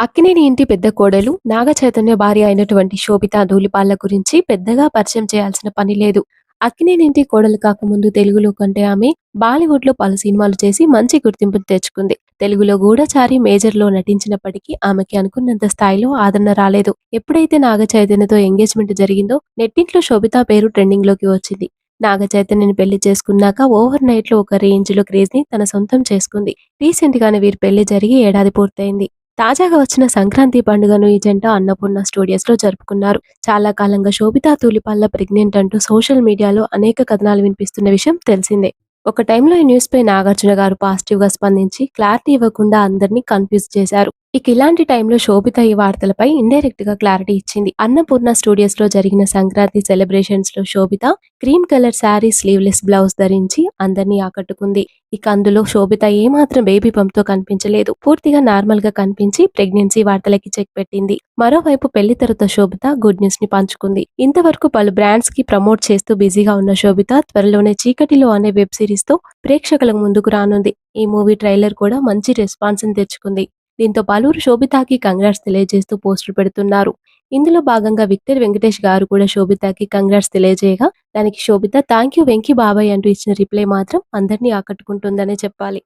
అక్కినేని ఇంటి పెద్ద కోడలు నాగ చైతన్య భార్య అయినటువంటి శోభిత ధూళిపాళ్ల గురించి పెద్దగా పరిచయం చేయాల్సిన పని లేదు. అక్కినేని ఇంటి కోడలు కాకముందు తెలుగులో కంటే ఆమె బాలీవుడ్ లో పలు సినిమాలు చేసి మంచి గుర్తింపు తెచ్చుకుంది. తెలుగులో గూఢచారి మేజర్ లో నటించినప్పటికీ ఆమెకి అనుకున్నంత స్థాయిలో ఆదరణ రాలేదు. ఎప్పుడైతే నాగ చైతన్యతో ఎంగేజ్మెంట్ జరిగిందో నెట్టింట్లో శోభిత పేరు ట్రెండింగ్ లోకి వచ్చింది. నాగ చైతన్యని పెళ్లి చేసుకున్నాక ఓవర్ నైట్ లో ఒక రేంజ్ లో క్రేజ్ ని తన సొంతం చేసుకుంది. రీసెంట్ గానే వీరి పెళ్లి జరిగి ఏడాది పూర్తయింది. తాజాగా వచ్చిన సంక్రాంతి పండుగను ఈ జంట అన్నపూర్ణ స్టూడియోస్‌లో జరుపుకున్నారు. చాలా కాలంగా శోభితా ధూళిపాల ప్రెగ్నెంట్ అంటూ సోషల్ మీడియాలో అనేక కథనాలు వినిపిస్తున్న విషయం తెలిసిందే. ఒక టైంలో ఈ న్యూస్‌పై నాగార్జున గారు పాజిటివ్‌గా స్పందించి క్లారిటీ ఇవ్వకుండా అందరినీ కన్‌ఫ్యూజ్ చేశారు. ఇక ఇలాంటి టైంలో శోభిత ఈ వార్తలపై ఇండైరెక్ట్‌గా క్లారిటీ ఇచ్చింది. అన్నపూర్ణ స్టూడియోస్‌లో జరిగిన సంక్రాంతి సెలబ్రేషన్స్‌లో Sobhita cream colour saree sleeveless blouse ధరించి అందరినీ ఆకట్టుకుంది. ఇక అందులో శోభిత ఏమాత్రం బేబీ బంప్‌తో కనిపించలేదు. పూర్తిగా నార్మల్‌గా కనిపించి ప్రెగ్నెన్సీ వార్తలకి చెక్ పెట్టింది. మరోవైపు పెళ్లి తర్వాత శోభిత గుడ్ న్యూస్‌ని పంచుకుంది. ఇంతవరకు పలు బ్రాండ్స్‌కి ప్రమోట్ చేస్తూ బిజీగా ఉన్న శోభిత త్వరలోనే చీకటిలో అనే వెబ్ సిరీస్‌తో ప్రేక్షకుల ముందుకు రానుంది. ఈ మూవీ ట్రైలర్ కూడా మంచి రెస్పాన్స్‌ని తెచ్చుకుంది. దీంతో పలువురు శోభితాకి కంగ్రాట్స్ తెలియజేస్తూ పోస్టులు పెడుతున్నారు. ఇందులో భాగంగా విక్టర్ వెంకటేష్ గారు కూడా శోభితాకి కంగ్రాట్స్ తెలియజేయగా దానికి శోభిత థాంక్యూ వెంకీ బాబాయ్ అంటూ ఇచ్చిన రిప్లై మాత్రం అందరినీ ఆకట్టుకుంటుందనే చెప్పాలి.